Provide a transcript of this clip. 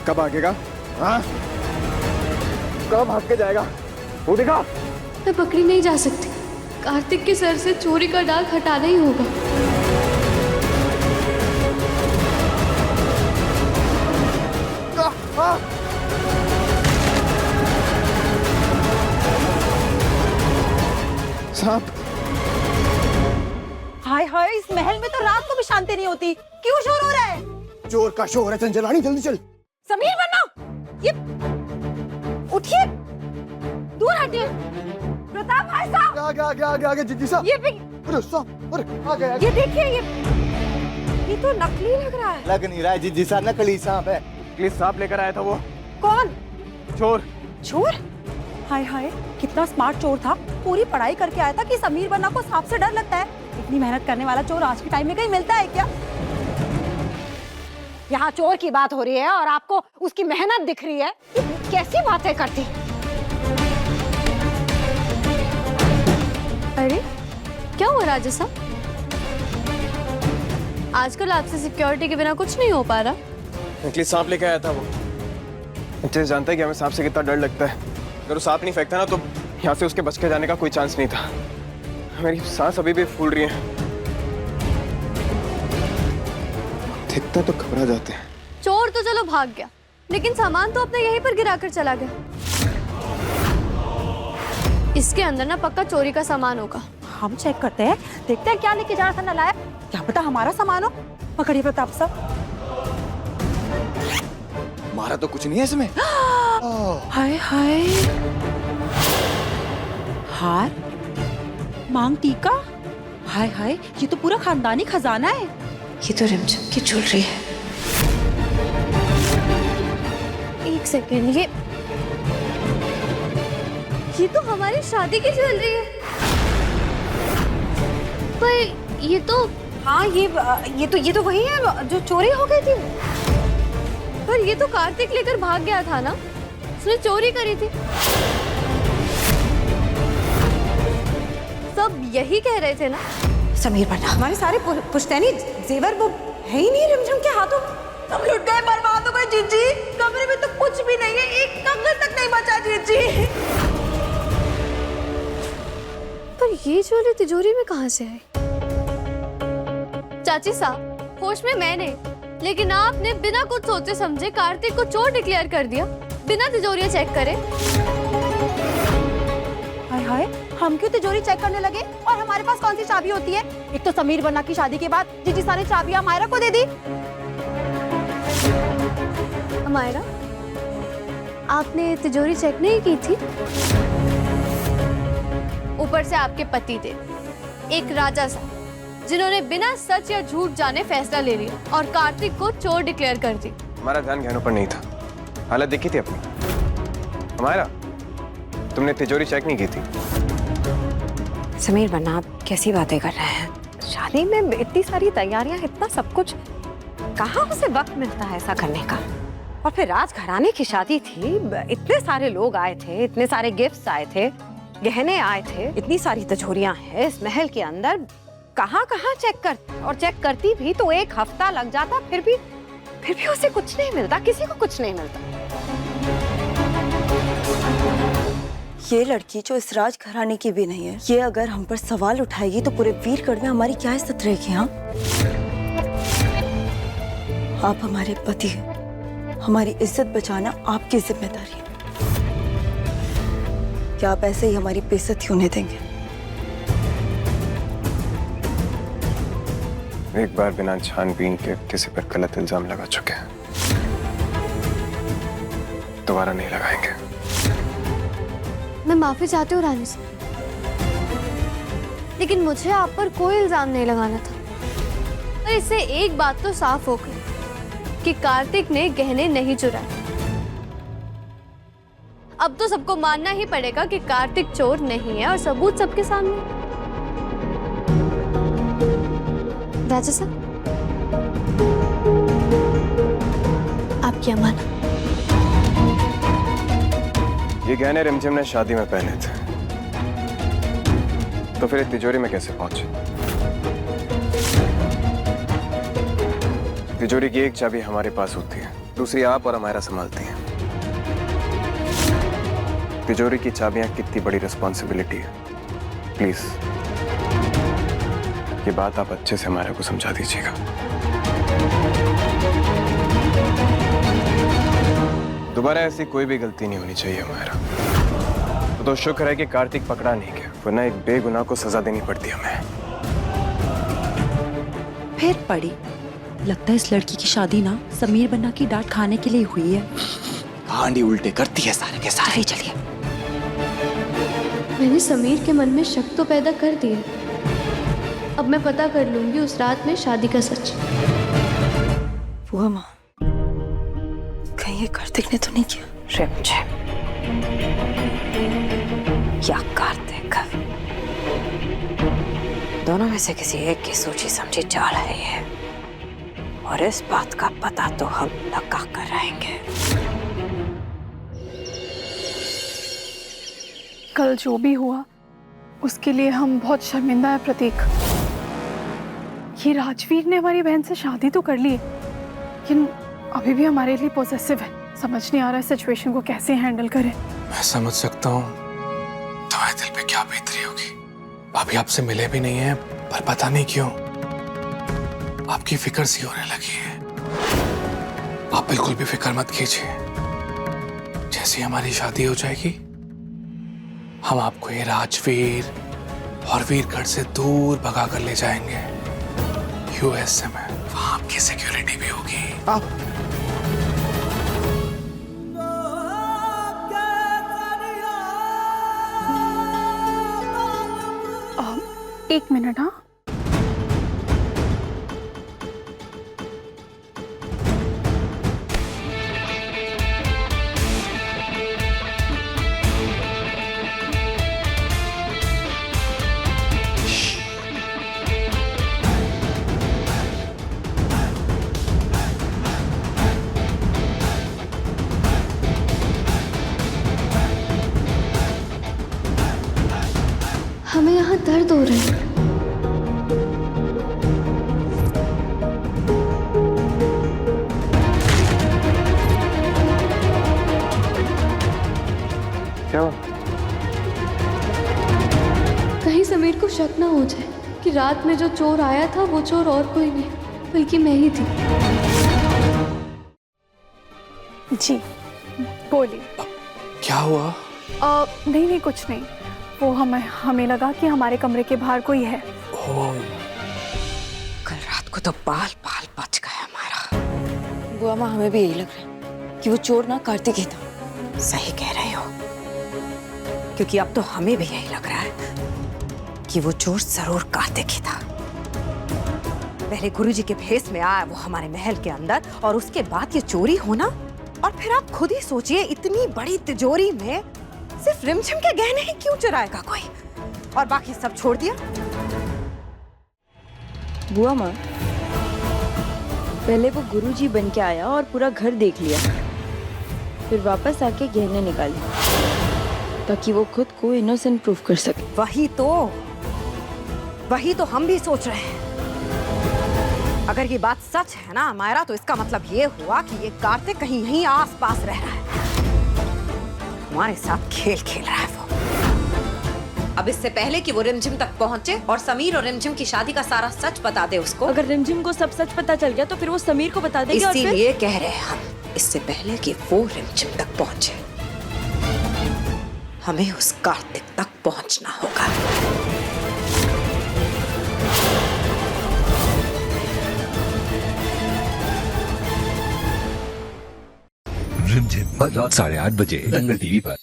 अब कब भागेगा? हाँ, कब भाग के जाएगा? वो देखा। मैं पकड़ी नहीं जा सकती। कार्तिक के सर से चोरी का दाग हटाना ही होगा। सांप। हाय हाय, इस महल में तो रात को भी शांति नहीं होती। क्यों शोर हो रहा है? चोर का शोर है। चंचल रानी जल्दी चल। समीर वरना ये उठिए, दूर हटिए। प्रताप भाई साहब, आगे जिद्दी साहब। ये भी अरे साहब, अरे आ गया। ये देखिए, ये तो नकली लग रहा है। लग नहीं रहा है जिद्दी साहब, नकली सांप है। नकली सांप लेकर आया था वो। कौन? चोर। चोर? हाय हाय, कितना स्मार्ट चोर था। पूरी पढ़ाई करके आया था कि समीर वरना को सांप से डर लगता है। इतनी मेहनत करने वाला चोर आज के टाइम में कहीं मिलता है क्या? यहाँ चोर की बात हो रही है और आपको उसकी मेहनत दिख रही है। कैसी बातें करती। अरे क्या हुआ राजा साहब? आजकल आपसे सिक्योरिटी के बिना कुछ नहीं हो पा रहा। नकली सांप लेके आया था वो। अच्छे से जानता है कि हमें सांप से कितना डर लगता है। अगर वो सांप नहीं फेंकता ना तो यहाँ से उसके बच के जाने का कोई चांस नहीं था। मेरी सांस अभी भी फूल रही है। दिखता तो घबरा जाते हैं। चोर तो चलो भाग गया, लेकिन सामान तो अपने यहीं पर गिराकर चला गया। इसके अंदर ना पक्का चोरी का सामान होगा। हम चेक करते हैं, देखते हैं क्या लेके जा रहा था नालायक। क्या पता हमारा सामान हो। पकड़िए प्रताप साहब। हमारा तो कुछ नहीं है इसमें। हाय हाय, हार, मांग टीका। हाय हाय, ये तो पूरा खानदानी खजाना है। ये तो रिमझिम की ज्वेलरी है। एक सेकेंड, ये तो हमारी शादी की ज्वेलरी है। पर ये तो हाँ, ये तो वही है जो चोरी हो गई थी। पर ये तो कार्तिक लेकर भाग गया था ना, उसने चोरी करी थी। सब यही कह रहे थे ना। समीर वरना हमारे सारे पुश्तैनी जेवर वो है ही नहीं रिमझिम के हाथों। सब लुट गए, बर्बाद हो गए जीजी। कमरे में तो कुछ भी नहीं है, एक कंगन तक नहीं बचा जीजी। पर ये ज्वेलरी तिजोरी में कहाँ से आई? चाची साहब, होश में मैंने, लेकिन आपने बिना कुछ सोचे समझे कार्तिक को चोर डिक्लेयर कर दिया, बिना तिजोरियां चेक करे। हाय हाय, हम क्यों तिजोरी चेक करने लगे? और हमारे पास कौन सी चाबी होती है? एक तो समीर वरना की शादी के बाद जीजी सारी चाबियां मायरा को दे दी। मायरा, आपने तिजोरी चेक नहीं की थी? ऊपर से आपके पति थे, एक राजा साहब, जिन्होंने बिना सच या झूठ जाने फैसला ले लिया और कार्तिक को चोर डिक्लेयर कर दी। हमारा ध्यान गहनों पर नहीं था। हालत देखी थी अपनी। हमारा तुमने तिजोरी चेक नहीं की थी। समीर वरना आप कैसी बातें कर रहे हैं? शादी में इतनी सारी तैयारियां, इतना सब कुछ, कहाँ उसे वक्त मिलता है ऐसा करने का? और फिर राजघराने की शादी थी, इतने सारे लोग आए थे, इतने सारे गिफ्ट्स आए थे, गहने आए थे, इतनी सारी तिजोरियां हैं इस महल के अंदर। कहाँ कहाँ चेक कर, और चेक करती भी तो एक हफ्ता लग जाता। फिर भी उसे कुछ नहीं मिलता, किसी को कुछ नहीं मिलता। ये लड़की जो इस राजघराने की भी नहीं है, ये अगर हम पर सवाल उठाएगी तो पूरे वीरगढ़ में हमारी क्या इज्जत रहेगी? हाँ, आप हमारे पति हैं, हमारी इज्जत बचाना आपकी जिम्मेदारी है। क्या आप ऐसे ही हमारी बेइज्जती होने देंगे? एक बार बिना छानबीन के किसी पर गलत इल्जाम लगा चुके हैं, दोबारा नहीं लगाएंगे। मैं माफी चाहती हूँ रानी से, लेकिन मुझे आप पर कोई इल्जाम नहीं लगाना था। पर इससे एक बात तो साफ हो गई कि कार्तिक ने गहने नहीं चुराए। अब तो सबको मानना ही पड़ेगा कि कार्तिक चोर नहीं है, और सबूत सबके सामने। राजा साहब, आपकी अमानत। ये गहने रिमझिम ने शादी में पहने थे, तो फिर तिजोरी में कैसे पहुंचे? तिजोरी की एक चाबी हमारे पास होती है, दूसरी आप और हमारा संभालती हैं। तिजोरी की चाबियां कितनी बड़ी रिस्पॉन्सिबिलिटी है। प्लीज ये बात आप अच्छे से हमारे को समझा दीजिएगा। दोबारा ऐसी कोई भी गलती नहीं होनी चाहिए हमारा। तो शुक्र है कि कार्तिक पकड़ा नहीं गया, वरना एक बेगुनाह को सजा देनी पड़ती हमें। फिर पड़ी। लगता है इस लड़की की शादी ना समीर बन्ना की डांट खाने के लिए हुई है। कहानी उल्टे करती है सारे के सारे। चलिए मैंने समीर के मन में शक तो पैदा कर दिया। अब मैं पता कर लूंगी उस रात में शादी का सच। बुआ माँ, कहीं ये कार्तिक ने तो नहीं किया? रिमझिम या कार्तिक, दोनों में से किसी एक की सोची समझी चाल है ये, और इस बात का पता तो हम लगा कर रहेंगे। कल जो भी हुआ उसके लिए हम बहुत शर्मिंदा है प्रतीक। ये राजवीर ने हमारी बहन से शादी तो कर ली, लेकिन अभी भी हमारे लिए पॉसेसिव है। समझ नहीं आ रहा है सिचुएशन को कैसे हैंडल करें। मैं समझ सकता हूँ तुम्हारे दिल पे क्या बेहतरी होगी। अभी आपसे मिले भी नहीं है, पर पता नहीं क्यों आपकी फिक्र सी होने लगी है। आप बिल्कुल भी फिक्र मत कीजिए। जैसे हमारी शादी हो जाएगी, हम आपको ये राजवीर और वीरगढ़ से दूर भगा कर ले जाएंगे यूएसए में। वहां आपकी सिक्योरिटी भी होगी। एक मिनट। हाँ, हमें यहाँ दर्द हो रहा है। क्या हुआ? कहीं समीर को शक ना हो जाए कि रात में जो चोर आया था वो चोर और कोई नहीं बल्कि मैं ही थी। जी बोलिए। क्या हुआ? नहीं कुछ नहीं। वो हमें लगा कि हमारे कमरे के बाहर कोई है। कल रात को तो बाल बाल बच गया हमारा। बुआ माँ, हमें भी यही लग रहा है कि वो चोर ना कार्तिक ही था। सही कह रहे हो, क्योंकि अब तो हमें भी यही लग रहा है कि वो चोर जरूर कार्तिक ही था। पहले गुरुजी के भेस में आया वो हमारे महल के अंदर, और उसके बाद ये चोरी होना। और फिर आप खुद ही सोचिए, इतनी बड़ी तिजोरी में सिर्फ रिमझिम के गहने ही क्यों चुराएगा कोई, और बाकी सब छोड़ दिया? बुआ माँ, पहले वो गुरुजी बन के आया और पूरा घर देख लिया, फिर वापस आके गहने निकाले ताकि वो खुद को इनोसेंट प्रूफ कर सके। वही तो हम भी सोच रहे हैं। अगर ये बात सच है ना मायरा, तो इसका मतलब ये हुआ कि ये कार्तिक कहीं यहीं आसपास रह रहा है, हमारे साथ खेल खेल रहा है वो। अब इससे पहले कि वो रिमझिम तक पहुंचे और समीर और रिमझिम की शादी का सारा सच बता दे उसको। अगर रिमझिम को सब सच पता चल गया तो फिर वो समीर को बता देगी। इसीलिए कह रहे हैं हम, इससे पहले कि वो रिमझिम तक पहुंचे, हमें उस कार्तिक तक पहुंचना होगा। रिमझिम रात 8:30 बजे दंगल टीवी पर।